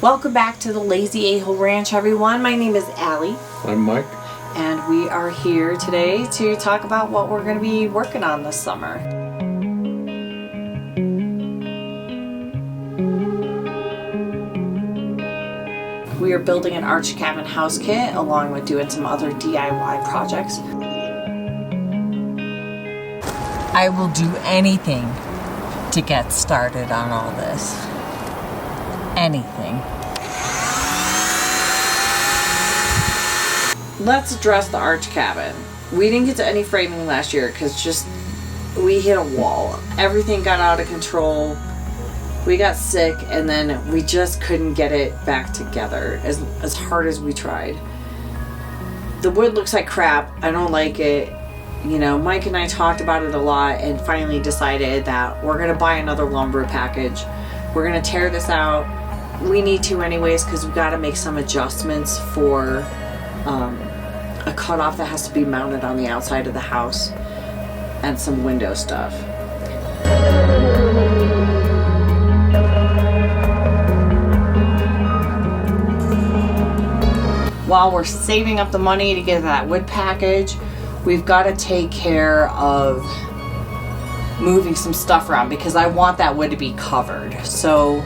Welcome back to the Lazy A-Hole Ranch, everyone. My name is Allie. I'm Mike. And we are here today to talk about what we're going to be working on this summer. We are building an arch cabin house kit along with doing some other DIY projects. I will do anything to get started on all this. Anything. Let's address the arch cabin. We didn't get to any framing last year because we hit a wall. Everything got out of control. We got sick and then we just couldn't get it back together as hard as we tried. The wood looks like crap. I don't like it. You know, Mike and I talked about it a lot and finally decided that we're going to buy another lumber package. We're going to tear this out. We need to anyways because we've got to make some adjustments for a cutoff that has to be mounted on the outside of the house and some window stuff. While we're saving up the money to get that wood package, we've got to take care of moving some stuff around because I want that wood to be covered. So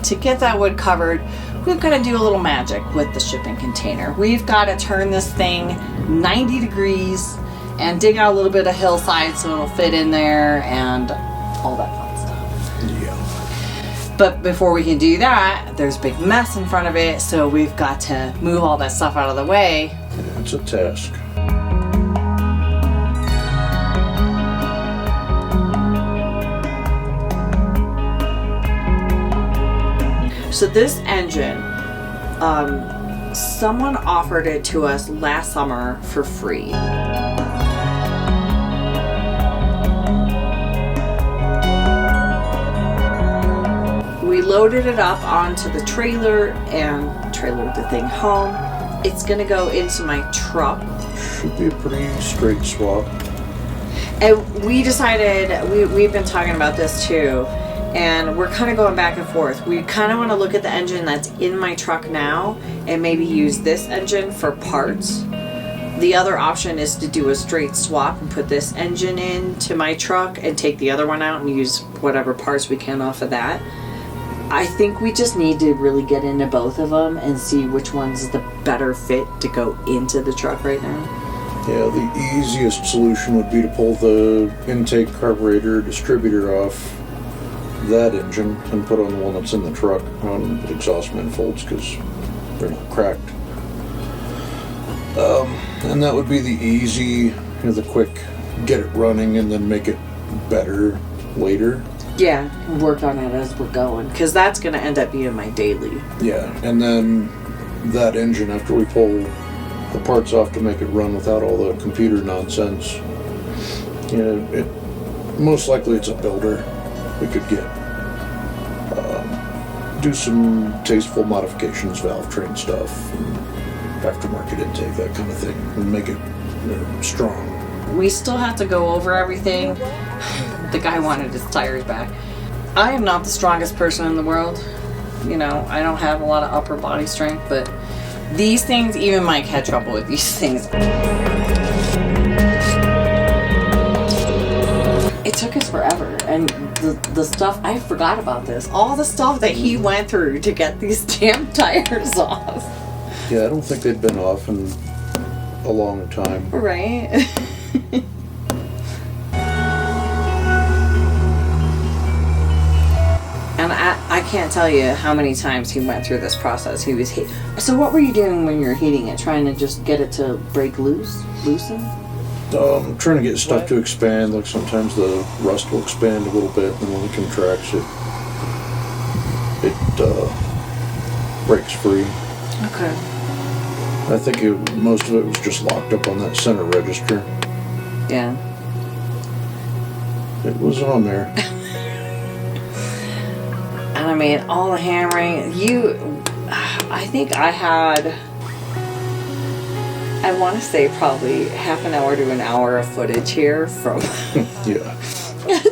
to get that wood covered, we've got to do a little magic with the shipping container. We've got to turn this thing 90 degrees and dig out a little bit of hillside so it'll fit in there and all that fun stuff. Yeah. But before we can do that, there's a big mess in front of it, so we've got to move all that stuff out of the way. It's a task. So this engine, someone offered it to us last summer for free. We loaded it up onto the trailer and trailered the thing home. It's gonna go into my truck. Should be a pretty straight swap. And we decided, we've been talking about this too, and we're kind of going back and forth. We kind of want to look at the engine that's in my truck now and maybe use this engine for parts. The other option is to do a straight swap and put this engine into my truck and take the other one out and use whatever parts we can off of that. I think we just need to really get into both of them and see which one's the better fit to go into the truck right now. Yeah, the easiest solution would be to pull the intake carburetor distributor off that engine and put on the one that's in the truck on exhaust manifolds because they're not cracked. And that would be the easy, the quick get it running and then make it better later. Yeah, work on it as we're going because that's going to end up being my daily. Yeah, and then that engine, after we pull the parts off to make it run without all the computer nonsense, most likely it's a builder. We could get do some tasteful modifications, valve train stuff, and aftermarket intake, that kind of thing, and make it strong. We still have to go over everything. The guy wanted his tires back. I am not the strongest person in the world. I don't have a lot of upper body strength, but these things, even Mike had trouble with these things. It took us forever, and the stuff, I forgot about this. All the stuff that he went through to get these damn tires off. Yeah, I don't think they'd been off in a long time. Right? And I can't tell you how many times he went through this process. He was So what were you doing when you were heating it? Trying to just get it to break loosen? Trying to get stuff to expand. Like sometimes the rust will expand a little bit, and when it contracts, it breaks free. Okay. I think most of it was just locked up on that center register. Yeah. It was on there. And I mean, all the hammering. I think I had, I want to say probably half an hour to an hour of footage here from Yeah.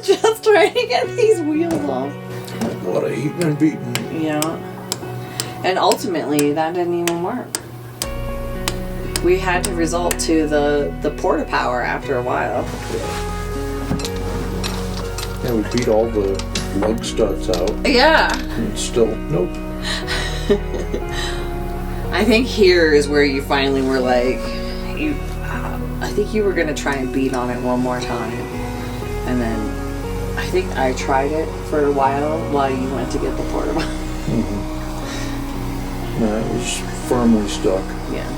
just trying to get these wheels off. A lot of eaten and beaten. Yeah. And ultimately, that didn't even work. We had to resort to the porta power after a while. Yeah, we beat all the lug studs out. Yeah. And still, nope. I think here is where you finally were like, I think you were going to try and beat on it one more time. And then I think I tried it for a while you went to get the porta power. Mm-hmm. No, it was firmly stuck. Yeah.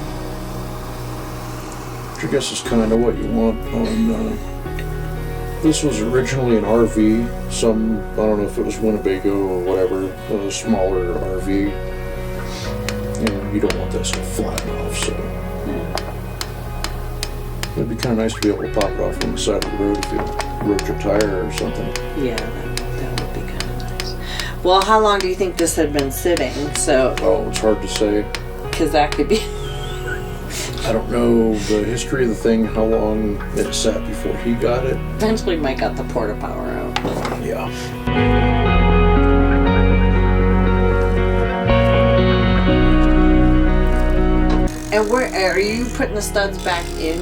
Which I guess is kind of what you want on... this was originally an RV. I don't know if it was Winnebago or whatever, a smaller RV. And you don't want that stuff flying off, so... It'd be kind of nice to be able to pop it off on the side of the road if you broke your tire or something. Yeah, that would be kind of nice. Well, how long do you think this had been sitting? Oh, it's hard to say. Because that could be... I don't know the history of the thing, how long it sat before he got it. Eventually Mike got the porta power out. Yeah. And where are you putting the studs back in?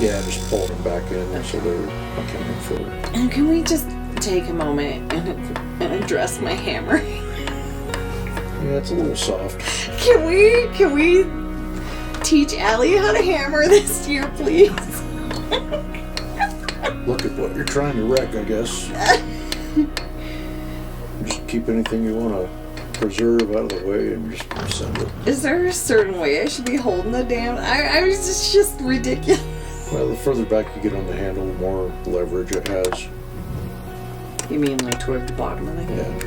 Yeah, just pulled them back in so they're accounted for. And can we just take a moment and address my hammer? Yeah, it's a little soft. Can we teach Allie how to hammer this year, please? Look at what you're trying to wreck, I guess. Just keep anything you want to preserve out of the way and just send it. Is there a certain way I should be holding the damn... it's just ridiculous. Well, the further back you get on the handle, the more leverage it has. You mean like toward the bottom of the hand?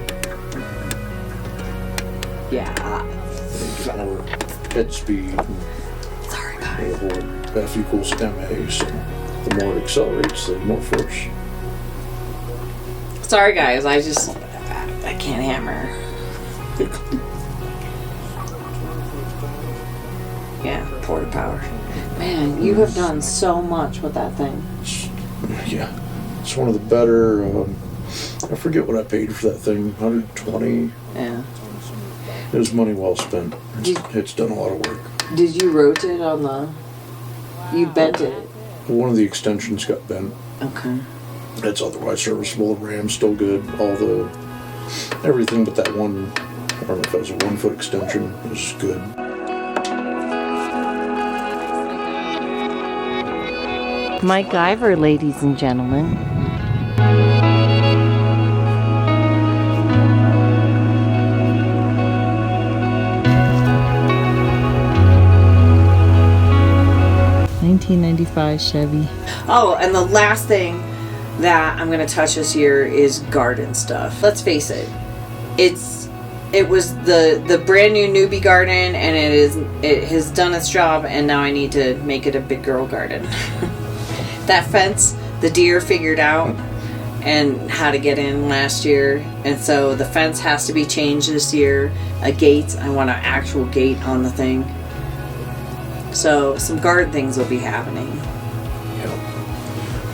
Yeah. And you get more head speed. Sorry, guys. The whole F equals MA, so the more it accelerates, the more force. Sorry, guys. I can't hammer. Yeah, porta power. Man, you have done so much with that thing. Yeah, it's one of the better. I forget what I paid for that thing. $120. Yeah. It was money well spent. It's done a lot of work. Did you rotate on the... You bent it? One of the extensions got bent. Okay. It's otherwise serviceable. The ram's still good. Everything but that one, I don't know if that was a 1 foot extension, is good. MacGyver, ladies and gentlemen. '95 Chevy. Oh, and the last thing that I'm going to touch this year is garden stuff. Let's face it. It was the brand new newbie garden, and it has done its job, and now I need to make it a big girl garden. That fence, the deer figured out and how to get in last year, and so the fence has to be changed this year. A gate, I want an actual gate on the thing. So some garden things will be happening. Yeah.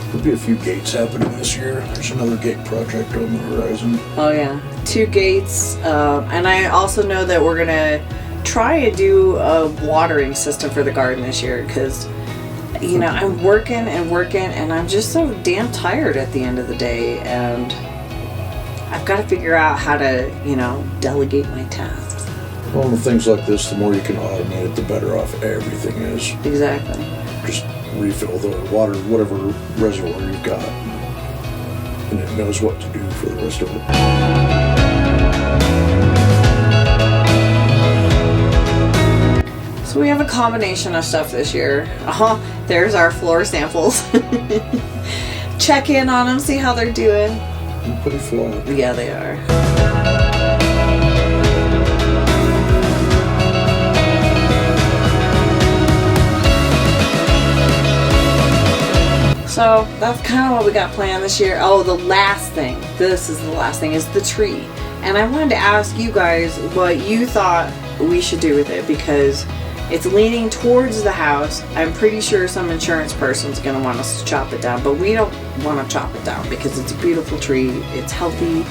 There'll be a few gates happening this year. There's another gate project on the horizon. Oh yeah, 2 gates. And I also know that we're going to try and do a watering system for the garden this year because, I'm working, and I'm just so damn tired at the end of the day. And I've got to figure out how to, delegate my tasks. Well, with things like this, the more you can automate it, the better off everything is. Exactly. Just refill the water, whatever reservoir you've got, and it knows what to do for the rest of it. So we have a combination of stuff this year. There's our floor samples. Check in on them, see how they're doing. They're pretty flat. Yeah, they are. So that's kind of what we got planned this year. Oh, the last thing. This is the last thing, is the tree. And I wanted to ask you guys what you thought we should do with it, because it's leaning towards the house. I'm pretty sure some insurance person's going to want us to chop it down, but we don't want to chop it down because it's a beautiful tree. It's healthy.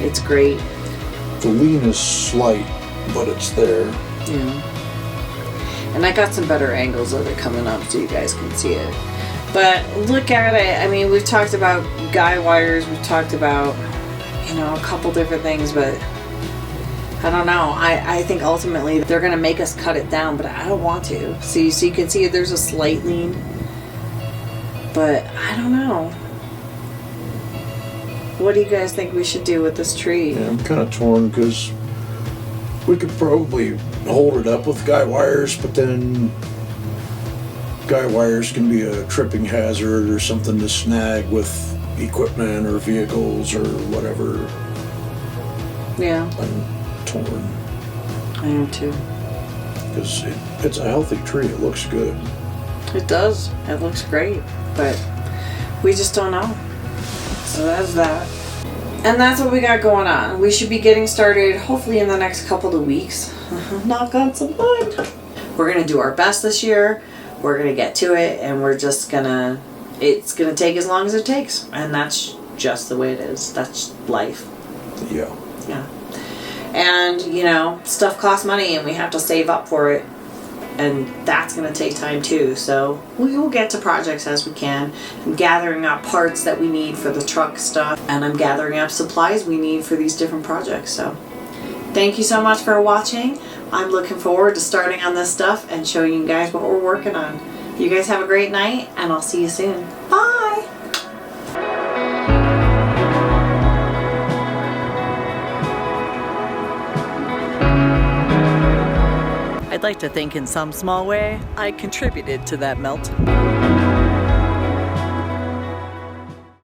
It's great. The lean is slight, but it's there. Yeah. And I got some better angles of it coming up so you guys can see it. But look at it. I mean, we've talked about guy wires. We've talked about, a couple different things, but I don't know. I think ultimately they're going to make us cut it down, but I don't want to. So you can see there's a slight lean. But I don't know. What do you guys think we should do with this tree? Yeah, I'm kind of torn because we could probably hold it up with guy wires, but then guy wires can be a tripping hazard or something to snag with equipment or vehicles or whatever. Yeah. I'm torn. I am too. Because it's a healthy tree. It looks good. It does. It looks great. But we just don't know. So that's that. And that's what we got going on. We should be getting started hopefully in the next couple of weeks. Knock on some wood. We're going to do our best this year. We're going to get to it, and we're just going to... It's going to take as long as it takes. And that's just the way it is. That's life. Yeah. Yeah. And, stuff costs money, and we have to save up for it. And that's going to take time too. So we will get to projects as we can. I'm gathering up parts that we need for the truck stuff. And I'm gathering up supplies we need for these different projects. So thank you so much for watching. I'm looking forward to starting on this stuff and showing you guys what we're working on. You guys have a great night, and I'll see you soon. Bye! I'd like to think in some small way I contributed to that melt.